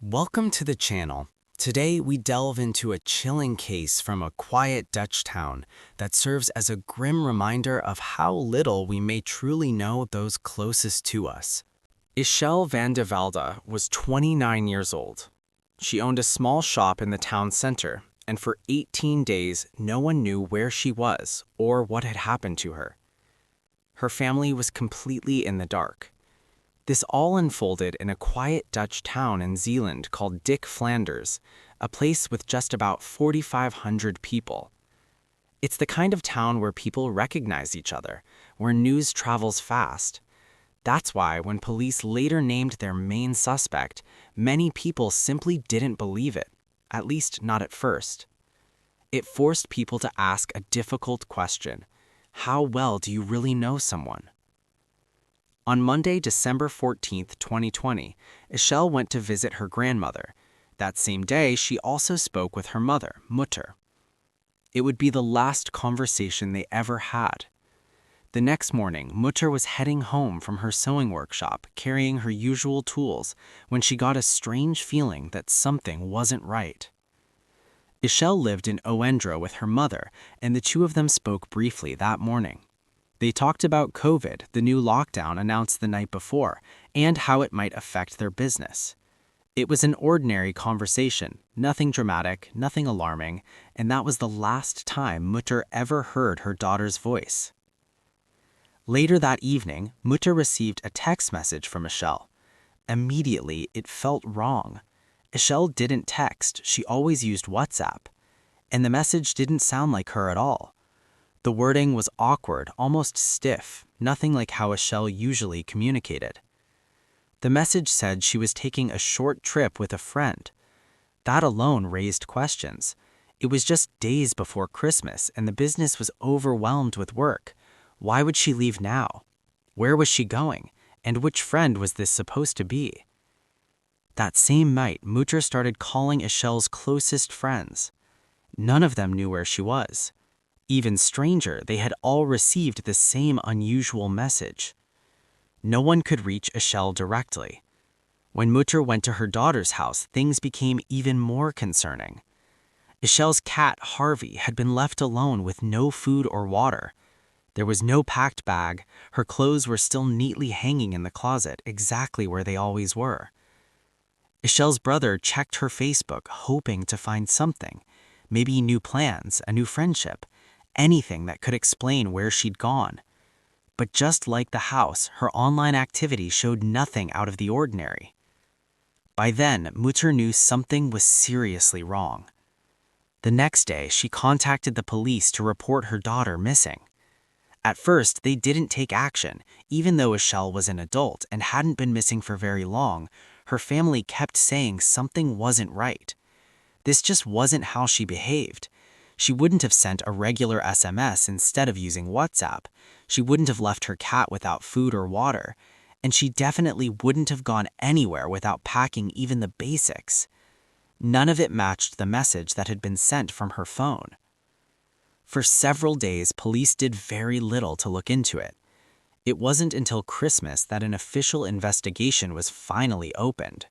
Welcome to the channel. Today we delve into a chilling case from a quiet Dutch town that serves as a grim reminder of how little we may truly know those closest to us. Ichel Vanveldda was 29 years old. She owned a small shop in the town center, and for 18 days no one knew where she was or what had happened to her. Her family was completely in the dark. This all unfolded in a quiet Dutch town in Zeeland called Dick Flanders, a place with just about 4,500 people. It's the kind of town where people recognize each other, where news travels fast. That's why when police later named their main suspect, many people simply didn't believe it, at least not at first. It forced people to ask a difficult question: how well do you really know someone? On Monday, December 14th, 2020, Ichel went to visit her grandmother. That same day, she also spoke with her mother, Mutter. It would be the last conversation they ever had. The next morning, Mutter was heading home from her sewing workshop, carrying her usual tools, when she got a strange feeling that something wasn't right. Ichel lived in Oostburg with her mother, and the two of them spoke briefly that morning. They talked about COVID, the new lockdown announced the night before, and how it might affect their business. It was an ordinary conversation, nothing dramatic, nothing alarming, and that was the last time Mutter ever heard her daughter's voice. Later that evening, Mutter received a text message from Ichel. Immediately, it felt wrong. Ichel didn't text, she always used WhatsApp. And the message didn't sound like her at all. The wording was awkward, almost stiff, nothing like how Ichel usually communicated. The message said she was taking a short trip with a friend. That alone raised questions. It was just days before Christmas, and the business was overwhelmed with work. Why would she leave now? Where was she going? And which friend was this supposed to be? That same night, Mutter started calling Ichel's closest friends. None of them knew where she was. Even stranger, they had all received the same unusual message. No one could reach Ichel directly. When Mutter went to her daughter's house, things became even more concerning. Ichel's cat, Harvey, had been left alone with no food or water. There was no packed bag, her clothes were still neatly hanging in the closet, exactly where they always were. Ichel's brother checked her Facebook, hoping to find something. Maybe new plans, a new friendship. Anything that could explain where she'd gone. But just like the house, her online activity showed nothing out of the ordinary. By then, Mutter knew something was seriously wrong. The next day, she contacted the police to report her daughter missing. At first, they didn't take action. Even though Ichel was an adult and hadn't been missing for very long, her family kept saying something wasn't right. This just wasn't how she behaved. She wouldn't have sent a regular SMS instead of using WhatsApp. She wouldn't have left her cat without food or water. And she definitely wouldn't have gone anywhere without packing even the basics. None of it matched the message that had been sent from her phone. For several days, police did very little to look into it. It wasn't until Christmas that an official investigation was finally opened.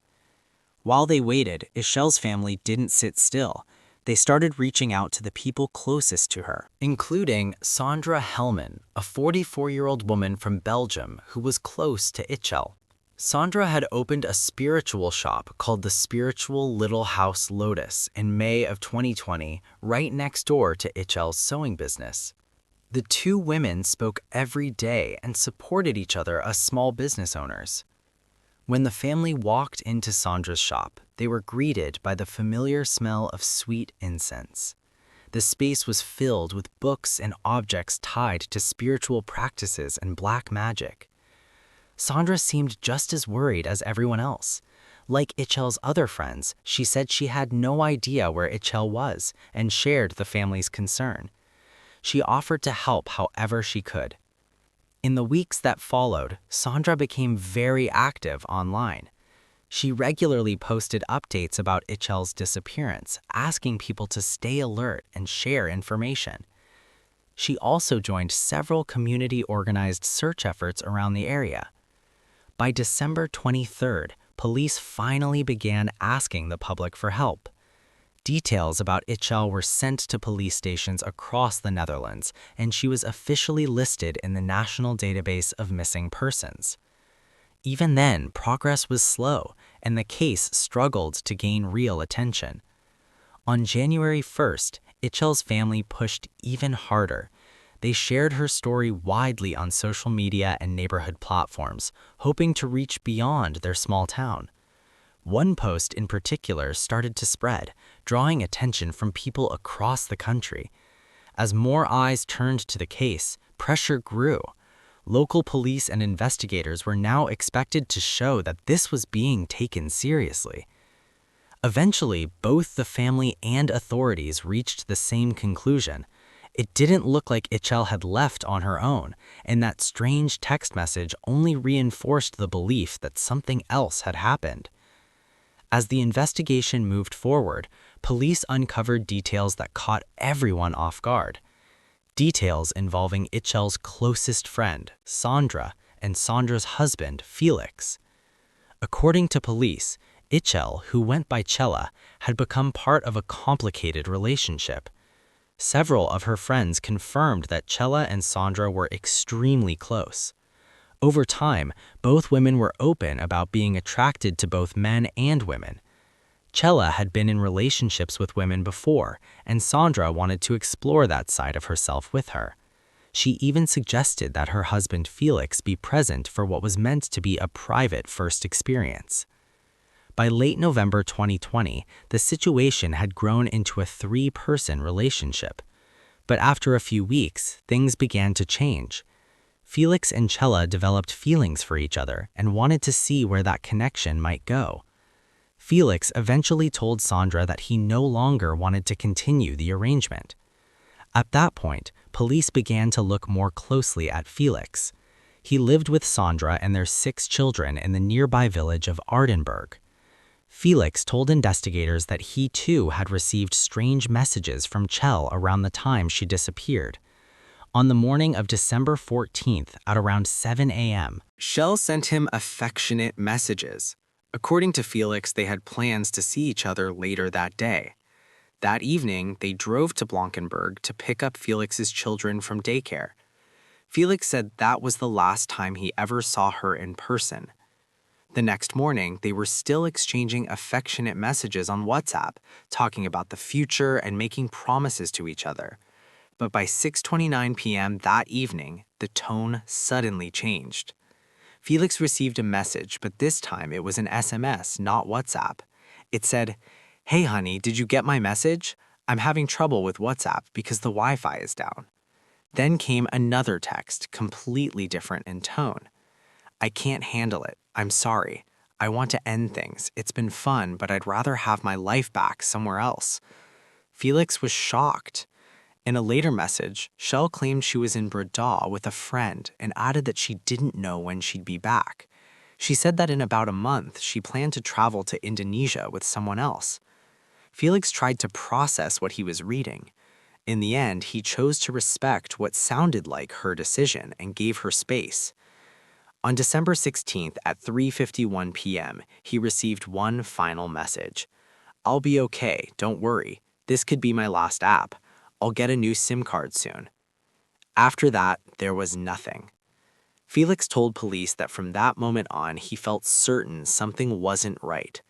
While they waited, Ichel's family didn't sit still. They started reaching out to the people closest to her, including Sandra Hellman, a 44-year-old woman from Belgium who was close to Ichel. Sandra had opened a spiritual shop called the Spiritual Little House Lotus in May of 2020, right next door to Ichel's sewing business. The two women spoke every day and supported each other as small business owners. When the family walked into Sandra's shop, they were greeted by the familiar smell of sweet incense. The space was filled with books and objects tied to spiritual practices and black magic. Sandra seemed just as worried as everyone else. Like Ichel's other friends, she said she had no idea where Ichel was and shared the family's concern. She offered to help however she could. In the weeks that followed, Sandra became very active online. She regularly posted updates about Ichel's disappearance, asking people to stay alert and share information. She also joined several community-organized search efforts around the area. By December 23rd, police finally began asking the public for help. Details about Ichel were sent to police stations across the Netherlands, and she was officially listed in the National Database of Missing Persons. Even then, progress was slow, and the case struggled to gain real attention. On January 1st, Ichel's family pushed even harder. They shared her story widely on social media and neighborhood platforms, hoping to reach beyond their small town. One post in particular started to spread, drawing attention from people across the country. As more eyes turned to the case, pressure grew. Local police and investigators were now expected to show that this was being taken seriously. Eventually, both the family and authorities reached the same conclusion. It didn't look like Ichel had left on her own, and that strange text message only reinforced the belief that something else had happened. As the investigation moved forward, police uncovered details that caught everyone off guard. Details involving Ichel's closest friend, Sandra, and Sandra's husband, Felix. According to police, Ichel, who went by Chella, had become part of a complicated relationship. Several of her friends confirmed that Chella and Sandra were extremely close. Over time, both women were open about being attracted to both men and women. Chella had been in relationships with women before, and Sandra wanted to explore that side of herself with her. She even suggested that her husband Felix be present for what was meant to be a private first experience. By late November 2020, the situation had grown into a three-person relationship. But after a few weeks, things began to change. Felix and Chella developed feelings for each other and wanted to see where that connection might go. Felix eventually told Sandra that he no longer wanted to continue the arrangement. At that point, police began to look more closely at Felix. He lived with Sandra and their 6 children in the nearby village of Oostburg. Felix told investigators that he too had received strange messages from Chell around the time she disappeared. On the morning of December 14th at around 7 a.m., Chell sent him affectionate messages. According to Felix, they had plans to see each other later that day. That evening, they drove to Blankenberg to pick up Felix's children from daycare. Felix said that was the last time he ever saw her in person. The next morning, they were still exchanging affectionate messages on WhatsApp, talking about the future and making promises to each other. But by 6:29 p.m. that evening, the tone suddenly changed. Felix received a message, but this time it was an SMS, not WhatsApp. It said, "Hey honey, did you get my message? I'm having trouble with WhatsApp because the Wi-Fi is down." Then came another text, completely different in tone. "I can't handle it. I'm sorry. I want to end things. It's been fun, but I'd rather have my life back somewhere else." Felix was shocked. In a later message, Shell claimed she was in Breda with a friend and added that she didn't know when she'd be back. She said that in about a month, she planned to travel to Indonesia with someone else. Felix tried to process what he was reading. In the end, he chose to respect what sounded like her decision and gave her space. On December 16th at 3:51 p.m., he received one final message. "I'll be okay, don't worry. This could be my last app. I'll get a new SIM card soon." After that, there was nothing. Felix told police that from that moment on, he felt certain something wasn't right.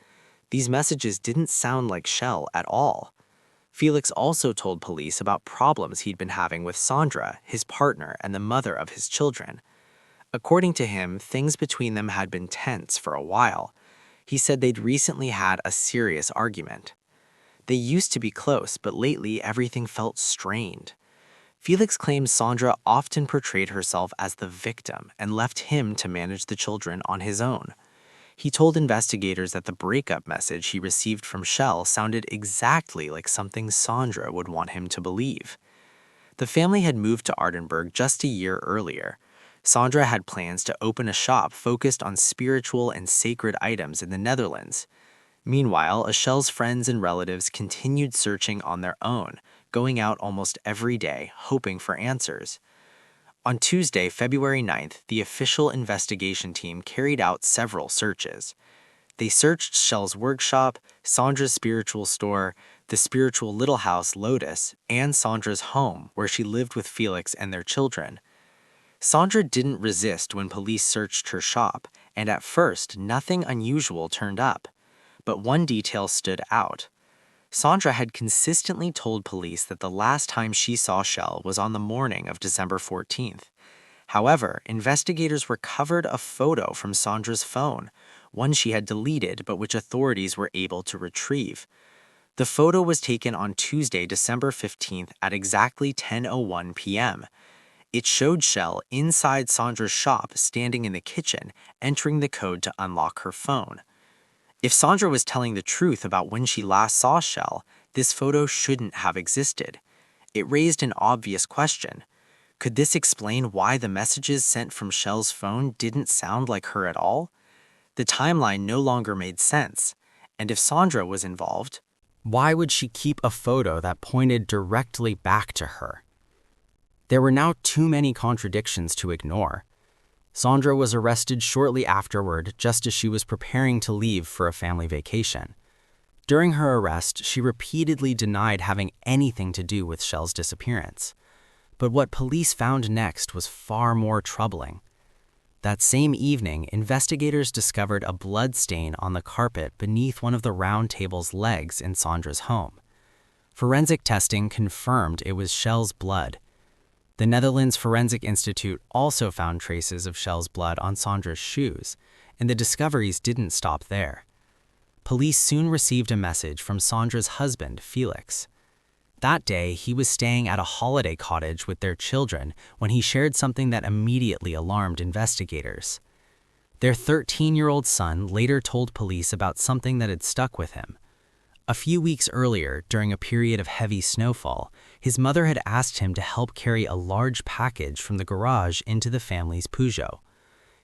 These messages didn't sound like Shell at all. Felix also told police about problems he'd been having with Sandra, his partner, and the mother of his children. According to him, things between them had been tense for a while. He said they'd recently had a serious argument. They used to be close, but lately everything felt strained. Felix claims Sandra often portrayed herself as the victim and left him to manage the children on his own. He told investigators that the breakup message he received from Shell sounded exactly like something Sandra would want him to believe. The family had moved to Oostburg just a year earlier. Sandra had plans to open a shop focused on spiritual and sacred items in the Netherlands. Meanwhile, Achel's friends and relatives continued searching on their own, going out almost every day, hoping for answers. On Tuesday, February 9th, the official investigation team carried out several searches. They searched Shell's workshop, Sandra's spiritual store, the spiritual little house Lotus, and Sandra's home, where she lived with Felix and their children. Sandra didn't resist when police searched her shop, and at first, nothing unusual turned up. But one detail stood out. Sandra had consistently told police that the last time she saw Shell was on the morning of December 14th. However, investigators recovered a photo from Sandra's phone, one she had deleted but which authorities were able to retrieve. The photo was taken on Tuesday, December 15th at exactly 10:01 p.m. It showed Shell inside Sandra's shop standing in the kitchen, entering the code to unlock her phone. If Sandra was telling the truth about when she last saw Shell, this photo shouldn't have existed. It raised an obvious question. Could this explain why the messages sent from Shell's phone didn't sound like her at all? The timeline no longer made sense. And if Sandra was involved, why would she keep a photo that pointed directly back to her? There were now too many contradictions to ignore. Sandra was arrested shortly afterward, just as she was preparing to leave for a family vacation. During her arrest, she repeatedly denied having anything to do with Shell's disappearance. But what police found next was far more troubling. That same evening, investigators discovered a blood stain on the carpet beneath one of the round table's legs in Sandra's home. Forensic testing confirmed it was Shell's blood. The Netherlands Forensic Institute also found traces of Shell's blood on Sandra's shoes, and the discoveries didn't stop there. Police soon received a message from Sandra's husband, Felix. That day, he was staying at a holiday cottage with their children when he shared something that immediately alarmed investigators. Their 13-year-old son later told police about something that had stuck with him. A few weeks earlier, during a period of heavy snowfall, his mother had asked him to help carry a large package from the garage into the family's Peugeot.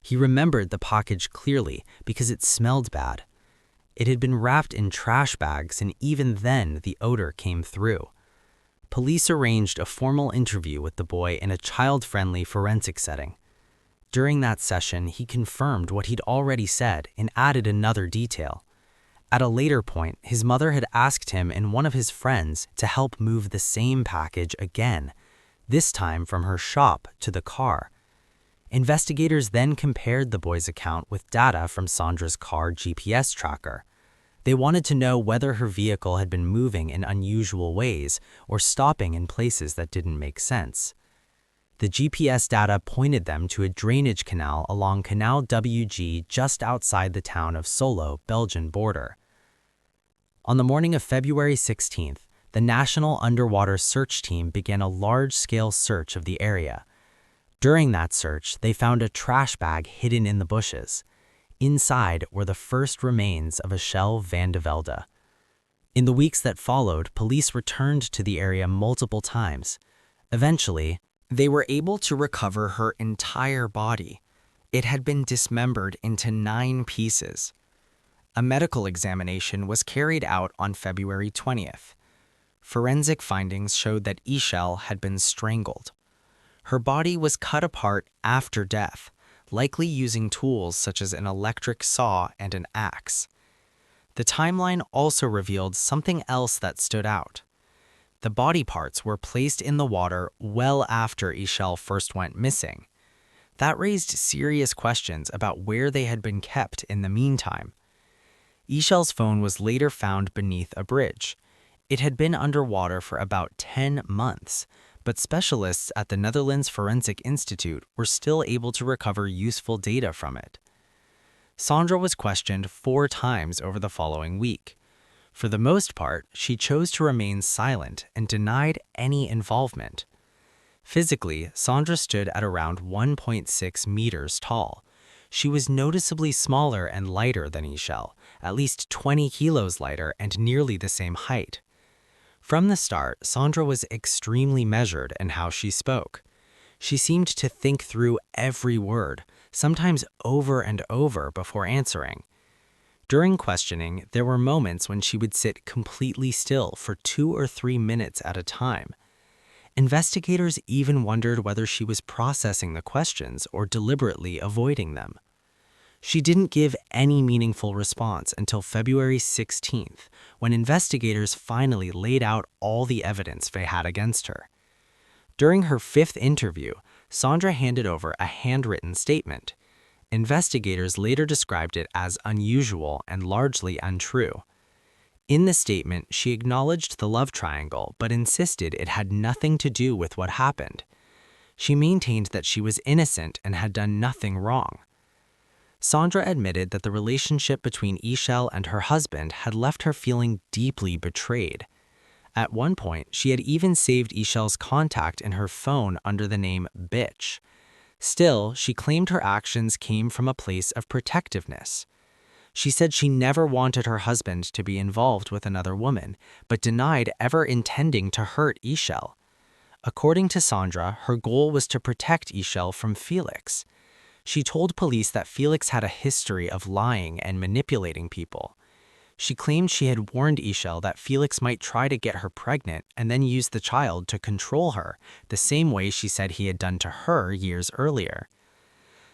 He remembered the package clearly because it smelled bad. It had been wrapped in trash bags, and even then the odor came through. Police arranged a formal interview with the boy in a child-friendly forensic setting. During that session, he confirmed what he'd already said and added another detail. At a later point, his mother had asked him and one of his friends to help move the same package again, this time from her shop to the car. Investigators then compared the boy's account with data from Sandra's car GPS tracker. They wanted to know whether her vehicle had been moving in unusual ways or stopping in places that didn't make sense. The GPS data pointed them to a drainage canal along Canal WG just outside the town of Solo, Belgian border. On the morning of February 16th, the National Underwater Search Team began a large-scale search of the area. During that search, they found a trash bag hidden in the bushes. Inside were the first remains of Ichel Vanveldda. In the weeks that followed, police returned to the area multiple times. Eventually, they were able to recover her entire body. It had been dismembered into 9 pieces. A medical examination was carried out on February 20th. Forensic findings showed that Ichel had been strangled. Her body was cut apart after death, likely using tools such as an electric saw and an axe. The timeline also revealed something else that stood out. The body parts were placed in the water well after Ichel first went missing. That raised serious questions about where they had been kept in the meantime. Ichel's phone was later found beneath a bridge. It had been underwater for about 10 months, but specialists at the Netherlands Forensic Institute were still able to recover useful data from it. Sandra was questioned 4 times over the following week. For the most part, she chose to remain silent and denied any involvement. Physically, Sandra stood at around 1.6 meters tall. She was noticeably smaller and lighter than Ichel, at least 20 kilos lighter and nearly the same height. From the start, Sandra was extremely measured in how she spoke. She seemed to think through every word, sometimes over and over before answering. During questioning, there were moments when she would sit completely still for 2 or 3 minutes at a time. Investigators even wondered whether she was processing the questions or deliberately avoiding them. She didn't give any meaningful response until February 16th, when investigators finally laid out all the evidence they had against her. During her fifth interview, Sandra handed over a handwritten statement. Investigators later described it as unusual and largely untrue. In the statement, she acknowledged the love triangle but insisted it had nothing to do with what happened. She maintained that she was innocent and had done nothing wrong. Sandra admitted that the relationship between Ichel and her husband had left her feeling deeply betrayed. At one point, she had even saved Ichel's contact in her phone under the name Bitch. Still, she claimed her actions came from a place of protectiveness. She said she never wanted her husband to be involved with another woman, but denied ever intending to hurt Ichel. According to Sandra, her goal was to protect Ichel from Felix. She told police that Felix had a history of lying and manipulating people. She claimed she had warned Ichel that Felix might try to get her pregnant and then use the child to control her, the same way she said he had done to her years earlier.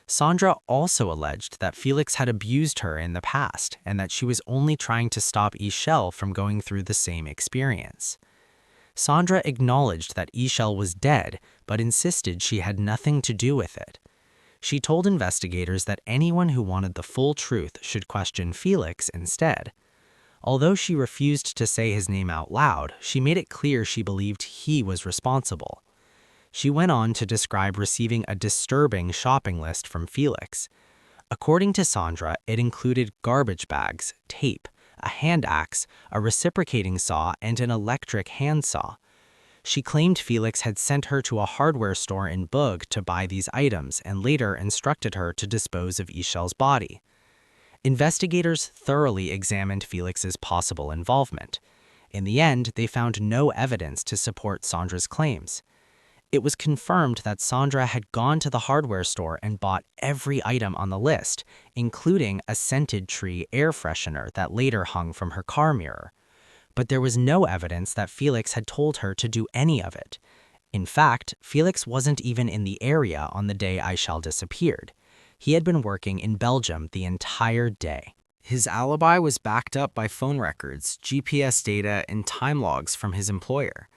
Sandra also alleged that Felix had abused her in the past and that she was only trying to stop Ichel from going through the same experience. Sandra acknowledged that Ichel was dead, but insisted she had nothing to do with it. She told investigators that anyone who wanted the full truth should question Felix instead. Although she refused to say his name out loud, she made it clear she believed he was responsible. She went on to describe receiving a disturbing shopping list from Felix. According to Sandra, it included garbage bags, tape, a hand axe, a reciprocating saw, and an electric handsaw. She claimed Felix had sent her to a hardware store in Oostburg to buy these items and later instructed her to dispose of Ichel's body. Investigators thoroughly examined Felix's possible involvement. In the end, they found no evidence to support Sandra's claims. It was confirmed that Sandra had gone to the hardware store and bought every item on the list, including a scented tree air freshener that later hung from her car mirror. But there was no evidence that Felix had told her to do any of it. In fact, Felix wasn't even in the area on the day Ichel disappeared. He had been working in Belgium the entire day. His alibi was backed up by phone records, GPS data, and time logs from his employer.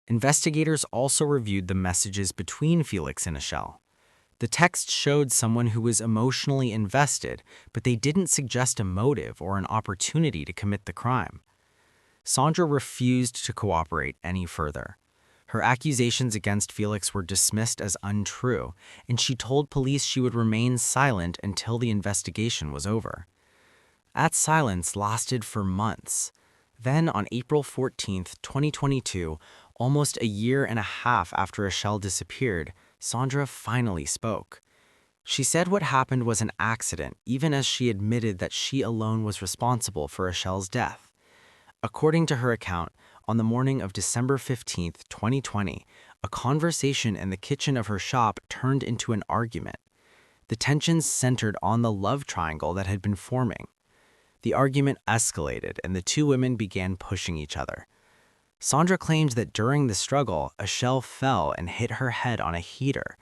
Investigators also reviewed the messages between Felix and Ichel. The text showed someone who was emotionally invested, but they didn't suggest a motive or an opportunity to commit the crime. Sandra refused to cooperate any further. Her accusations against Felix were dismissed as untrue, and she told police she would remain silent until the investigation was over. That silence lasted for months. Then, on April 14, 2022, almost a year and a half after Ichel disappeared, Sandra finally spoke. She said what happened was an accident, even as she admitted that she alone was responsible for Ichel's death. According to her account, on the morning of December 15, 2020, a conversation in the kitchen of her shop turned into an argument. The tensions centered on the love triangle that had been forming. The argument escalated and the two women began pushing each other. Sandra claimed that during the struggle, Ichel fell and hit her head on a heater.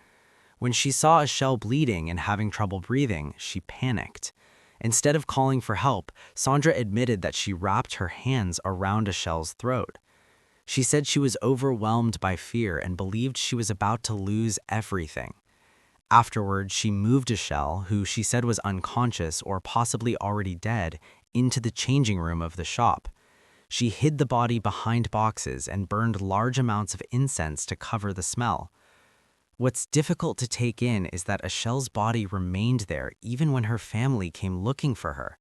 When she saw Ichel bleeding and having trouble breathing, she panicked. Instead of calling for help, Sandra admitted that she wrapped her hands around Ichel's throat. She said she was overwhelmed by fear and believed she was about to lose everything. Afterward, she moved Ichel, who she said was unconscious or possibly already dead, into the changing room of the shop. She hid the body behind boxes and burned large amounts of incense to cover the smell. What's difficult to take in is that Ichel's body remained there even when her family came looking for her.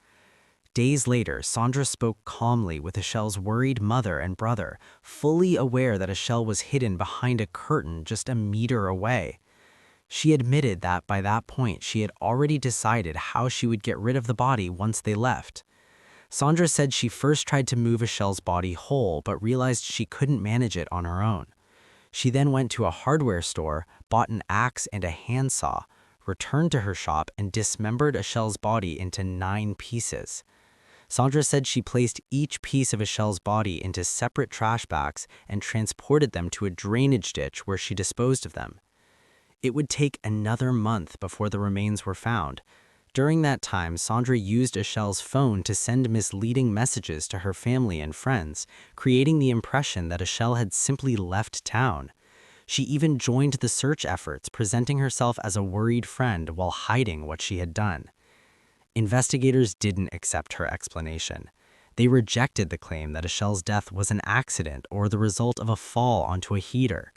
Days later, Sandra spoke calmly with Ichel's worried mother and brother, fully aware that Ichel was hidden behind a curtain just a meter away. She admitted that by that point she had already decided how she would get rid of the body once they left. Sandra said she first tried to move Ichel's body whole but realized she couldn't manage it on her own. She then went to a hardware store, bought an axe and a handsaw, returned to her shop, and dismembered Ichel's body into 9 pieces. Sandra said she placed each piece of Ichel's body into separate trash bags and transported them to a drainage ditch where she disposed of them. It would take another month before the remains were found. During that time, Sandra used Ichel's phone to send misleading messages to her family and friends, creating the impression that Ichel had simply left town. She even joined the search efforts, presenting herself as a worried friend while hiding what she had done. Investigators didn't accept her explanation. They rejected the claim that Ichel's death was an accident or the result of a fall onto a heater.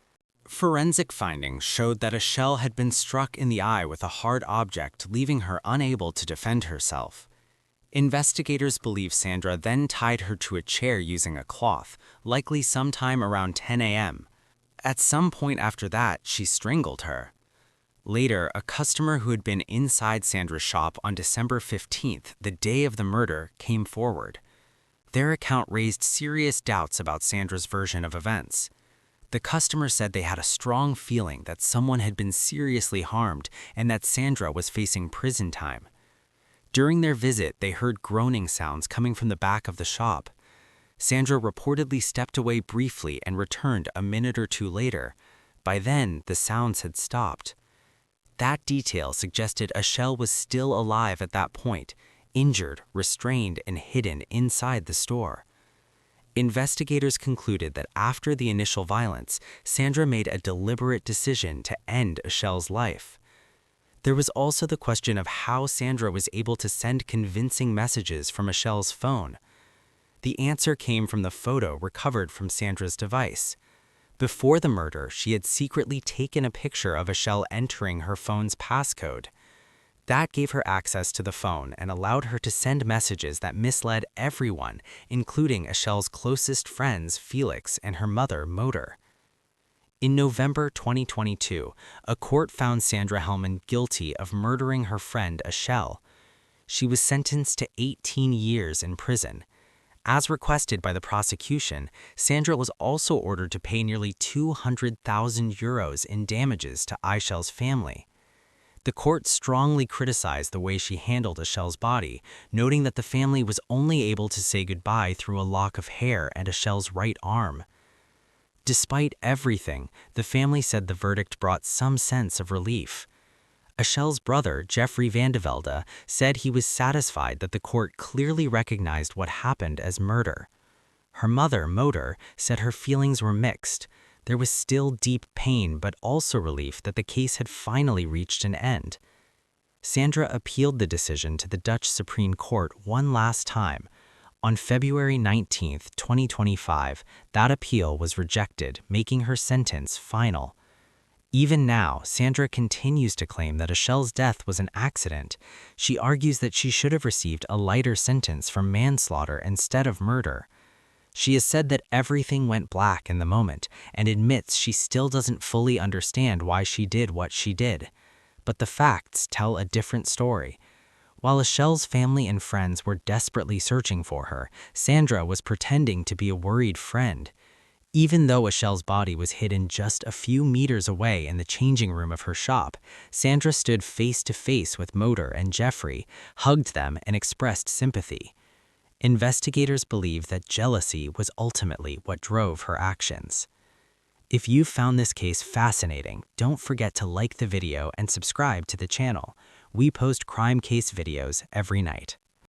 Forensic findings showed that Ichel had been struck in the eye with a hard object, leaving her unable to defend herself. Investigators believe Sandra then tied her to a chair using a cloth, likely sometime around 10 a.m. At some point after that, she strangled her. Later, a customer who had been inside Sandra's shop on December 15th, the day of the murder, came forward. Their account raised serious doubts about Sandra's version of events. The customer said they had a strong feeling that someone had been seriously harmed and that Sandra was facing prison time. During their visit, they heard groaning sounds coming from the back of the shop. Sandra reportedly stepped away briefly and returned a minute or two later. By then, the sounds had stopped. That detail suggested Ichel was still alive at that point, injured, restrained, and hidden inside the store. Investigators concluded that after the initial violence, Sandra made a deliberate decision to end Ichel's life. There was also the question of how Sandra was able to send convincing messages from Ichel's phone. The answer came from the photo recovered from Sandra's device. Before the murder, she had secretly taken a picture of Ichel entering her phone's passcode. That gave her access to the phone and allowed her to send messages that misled everyone, including Ichel's closest friends, Felix, and her mother, Motor. In November 2022, a court found Sandra Hellman guilty of murdering her friend, Ichel. She was sentenced to 18 years in prison. As requested by the prosecution, Sandra was also ordered to pay nearly 200,000 euros in damages to Ichel's family. The court strongly criticized the way she handled Ichel's body, noting that the family was only able to say goodbye through a lock of hair and Ichel's right arm. Despite everything, the family said the verdict brought some sense of relief. Ichel's brother, Ichel Vanveldda, said he was satisfied that the court clearly recognized what happened as murder. Her mother, Motor, said her feelings were mixed. There was still deep pain, but also relief that the case had finally reached an end. Sandra appealed the decision to the Dutch Supreme Court one last time. On February 19, 2025, that appeal was rejected, making her sentence final. Even now, Sandra continues to claim that Ichel's death was an accident. She argues that she should have received a lighter sentence for manslaughter instead of murder. She has said that everything went black in the moment and admits she still doesn't fully understand why she did what she did. But the facts tell a different story. While Ichel's family and friends were desperately searching for her, Sandra was pretending to be a worried friend. Even though Ichel's body was hidden just a few meters away in the changing room of her shop, Sandra stood face to face with Motor and Jeffrey, hugged them, and expressed sympathy. Investigators believe that jealousy was ultimately what drove her actions. If you found this case fascinating, don't forget to like the video and subscribe to the channel. We post crime case videos every night.